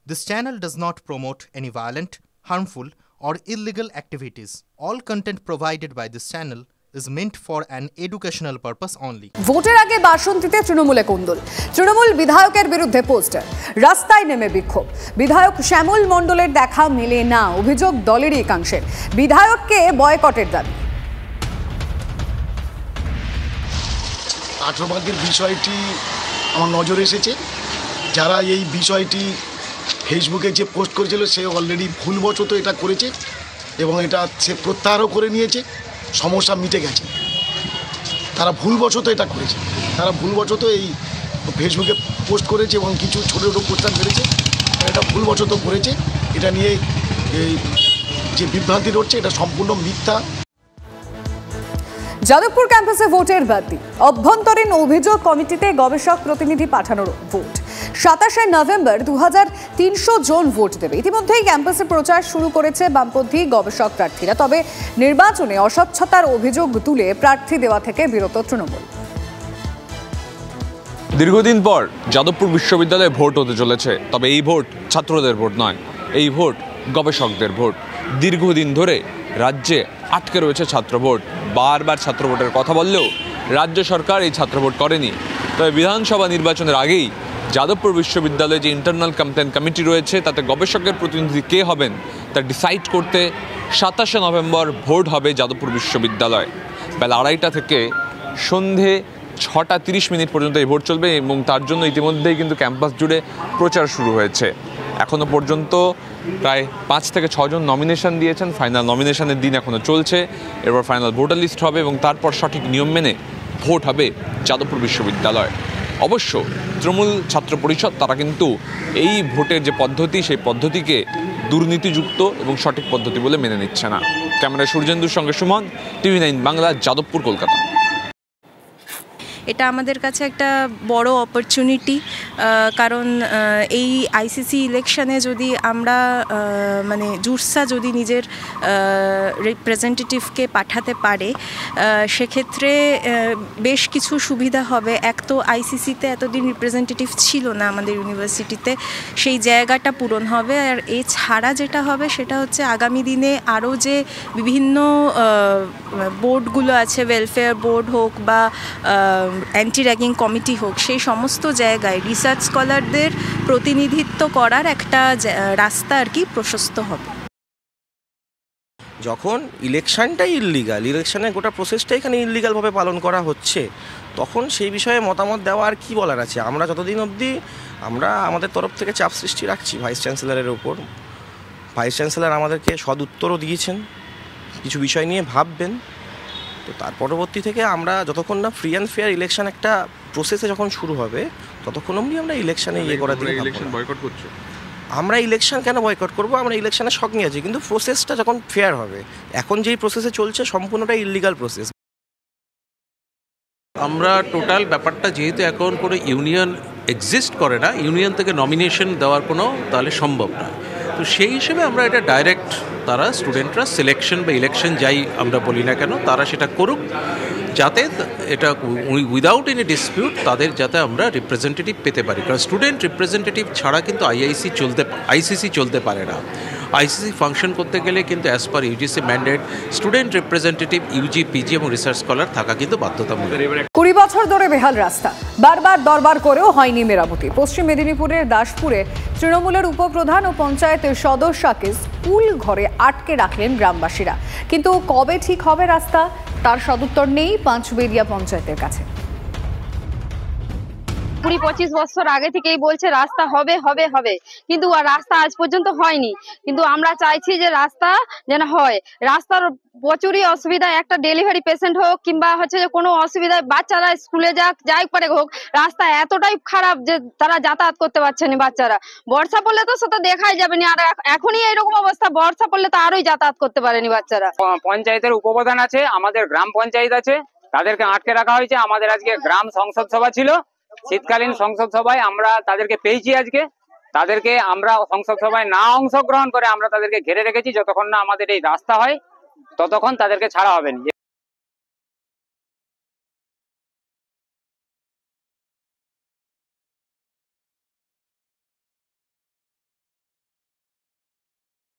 This channel does not promote any violent, harmful, or illegal activities. All content provided by this channel is meant for an educational purpose only. ভোটের আগে বাসন্তীতে তৃণমূলে কুন্দল। তৃণমূল বিধায়কের বিরুদ্ধে poster, রাস্তায় নেমে বিক্ষোভ। বিধায়ক শ্যামল মণ্ডলের দেখা মেলে না, অভিযোগ দলেরই একাংশের। বিধায়ককে বয়কটের দাবি। 18 ভাগের বিষয়টি আমার নজরে এসেছে। যারা এই বিষয়টি ফেসবুকে যে পোস্ট করেছিল সে অলরেডি ভুলবশত এটা করেছে এবং এটা সে প্রত্যাহারও করে নিয়েছে, সমস্যা মিটে গেছে। তারা ভুলবশত এটা করেছে, তারা ভুলবশত এই ফেসবুকে পোস্ট করেছে এবং কিছু ছোটো ছোটো পোস্টার মেরেছে, এটা ভুলবশত করেছে। এটা নিয়ে এই যে বিভ্রান্তি হচ্ছে এটা সম্পূর্ণ মিথ্যা। যাদবপুর ক্যাম্পাসে ভোটের বাতি, অভ্যন্তরীণ অভিযোগ কমিটিতে গবেষক প্রতিনিধি পাঠানোর ভোট। 27 নভেম্বর 2300 জন ভোট দেবে। ইতিমধ্যেই ক্যাম্পাসে প্রচার শুরু করেছে বামপন্থী গবেষক প্রার্থীরা। তবে নির্বাচনে অস্বচ্ছতার অভিযোগ তুলে প্রার্থী দেওয়া থেকে বিরত তৃণমূল। দীর্ঘদিন পর যাদবপুর বিশ্ববিদ্যালয়ে ভোট হতে চলেছে, তবে এই ভোট ছাত্রদের ভোট নয়, এই ভোট গবেষকদের ভোট। দীর্ঘদিন ধরে রাজ্যে আটকে রয়েছে ছাত্র ভোট। বারবার ছাত্র ভোটের কথা বললেও রাজ্য সরকার এই ছাত্র ভোট করেনি। তবে বিধানসভা নির্বাচনের আগেই যাদবপুর বিশ্ববিদ্যালয়ে যে ইন্টারনাল কমপ্লেন কমিটি রয়েছে তাতে গবেষকের প্রতিনিধি কে হবেন তা ডিসাইড করতে 27 নভেম্বর ভোট হবে যাদবপুর বিশ্ববিদ্যালয়। বেলা 2:30 থেকে সন্ধে 6:30 পর্যন্ত এই ভোট চলবে এবং তার জন্য ইতিমধ্যেই কিন্তু ক্যাম্পাস জুড়ে প্রচার শুরু হয়েছে। এখনও পর্যন্ত প্রায় 5 থেকে 6 জন নমিনেশন দিয়েছেন। ফাইনাল নমিনেশনের দিন এখনও চলছে। এরপর ফাইনাল ভোটার লিস্ট হবে এবং তারপর সঠিক নিয়ম মেনে ভোট হবে যাদবপুর বিশ্ববিদ্যালয়। অবশ্য তৃণমূল ছাত্র পরিষদ তারা কিন্তু এই ভোটের যে পদ্ধতি সেই পদ্ধতিকে দুর্নীতিযুক্ত এবং সঠিক পদ্ধতি বলে মেনে নিচ্ছে না। ক্যামেরায় সূর্যেন্দুর সঙ্গে সুমন, TV9 বাংলা, যাদবপুর, কলকাতা। এটা আমাদের কাছে একটা বড় অপরচুনিটি, কারণ এই আইসিসি ইলেকশনে যদি আমরা মানে জুরসা যদি নিজের রিপ্রেজেন্টেটিভকে পাঠাতে পারে সেক্ষেত্রে বেশ কিছু সুবিধা হবে। এক তো আইসিসিতে এতদিন রিপ্রেজেন্টেটিভ ছিল না আমাদের ইউনিভার্সিটিতে, সেই জায়গাটা পূরণ হবে। আর এছাড়া যেটা হবে সেটা হচ্ছে আগামী দিনে আরও যে বিভিন্ন বোর্ডগুলো আছে, ওয়েলফেয়ার বোর্ড হোক বা অ্যান্টি র্যাগিং কমিটি হোক, সেই সমস্ত জায়গায় রিসার্চ স্কলারদের প্রতিনিধিত্ব করার একটা রাস্তা আর কি প্রশস্ত হবে। যখন ইলেকশনটাই ইললিগাল, ইলেকশনের গোটা প্রসেসটা এখানে ইললিগালভাবে পালন করা হচ্ছে, তখন সেই বিষয়ে মতামত দেওয়া আর কী বলার আছে। আমরা যতদিন অবধি আমরা আমাদের তরফ থেকে চাপ সৃষ্টি রাখছি ভাইস চ্যান্সেলরের ওপর। ভাইস চ্যান্সেলর আমাদেরকে সদুত্তরও দিয়েছেন, কিছু বিষয় নিয়ে ভাববেন। তো তার পরবর্তী থেকে আমরা যতক্ষণ না ফ্রি অ্যান্ড ফেয়ার ইলেকশন একটা প্রসেসে যখন শুরু হবে ততক্ষণ অবধি আমরা ইলেকশনে করার দিকে বয়কট করছে। আমরা ইলেকশন কেন বয়কট করব? আমরা ইলেকশনের সঙ্গে আছি, কিন্তু প্রসেসটা যখন ফেয়ার হবে। এখন যেই প্রসেসে চলছে সম্পূর্ণটাই ইললিগাল প্রসেস। আমরা টোটাল ব্যাপারটা যেহেতু এখন কোনো ইউনিয়ন এক্সিস্ট করে না, ইউনিয়ন থেকে নমিনেশন দেওয়ার কোনো তাহলে সম্ভব না। তো সেই হিসেবে আমরা এটা ডাইরেক্ট তারা স্টুডেন্টরা সিলেকশন বা ইলেকশন যাই আমরা বলি না কেন তারা সেটা করুক, যাতে এটা উইদাউট এনি ডিসপিউট তাদের যাতে আমরা রিপ্রেজেন্টেটিভ পেতে পারি। কারণ স্টুডেন্ট রিপ্রেজেন্টেটিভ ছাড়া কিন্তু আইসিসি চলতে পারে না। আইসিসি ফাংশন করতে গেলে কিন্তু as per UGC mandate student representative UG, PG এবং রিসার্চ স্কলার থাকা কিন্তু বাধ্যতামূলক। 20 বছর ধরে বেহাল রাস্তা, বারবার দরবার করেও হয়নি মেরামতি। পশ্চিম মেদিনীপুরের দাসপুরে তৃণমূলের উপপ্রধান ও পঞ্চায়েতের সদস্যকে স্কুল ঘরে আটকে রাখলেন গ্রামবাসীরা। কিন্তু কবে ঠিক হবে রাস্তা তার সদুত্তর নেই পাঁচবেড়িয়া পঞ্চায়েতের কাছে। 20-25 বছর আগে থেকেই বলছে রাস্তা হবে হবে হবে, কিন্তু রাস্তা আজ পর্যন্ত হয়নি। কিন্তু আমরা চাইছি যে রাস্তা যেন হয়। রাস্তার প্রচুরই অসুবিধা, একটা ডেলিভারি পেশেন্ট হোক কিংবা হচ্ছে যে কোনো অসুবিধায় বাচ্চারা স্কুলে যাই পারে হোক, রাস্তা এতটাই খারাপ যে তারা যাতায়াত করতে পারছে না। বাচ্চারা বর্ষা পড়লে তো সেটা দেখাই যাবে না, আর এখনই এইরকম অবস্থা, বর্ষা পড়লে তো আরোই যাতায়াত করতে পারেনি বাচ্চারা। পঞ্চায়েতের উপপ্রধান আছে, আমাদের গ্রাম পঞ্চায়েত আছে, তাদেরকে আটকে রাখা হয়েছে। আমাদের আজকে গ্রাম সংসদ সভা ছিল, শীতকালীন সংসদ সভায় আমরা তাদেরকে পেয়েছি। আজকে তাদেরকে আমরা সংসদ সভায় না অংশগ্রহণ করে আমরা তাদেরকে ঘিরে রেখেছি। যতক্ষণ না আমাদের এই রাস্তা হয় ততক্ষণ তাদেরকে ছাড়া হবে না।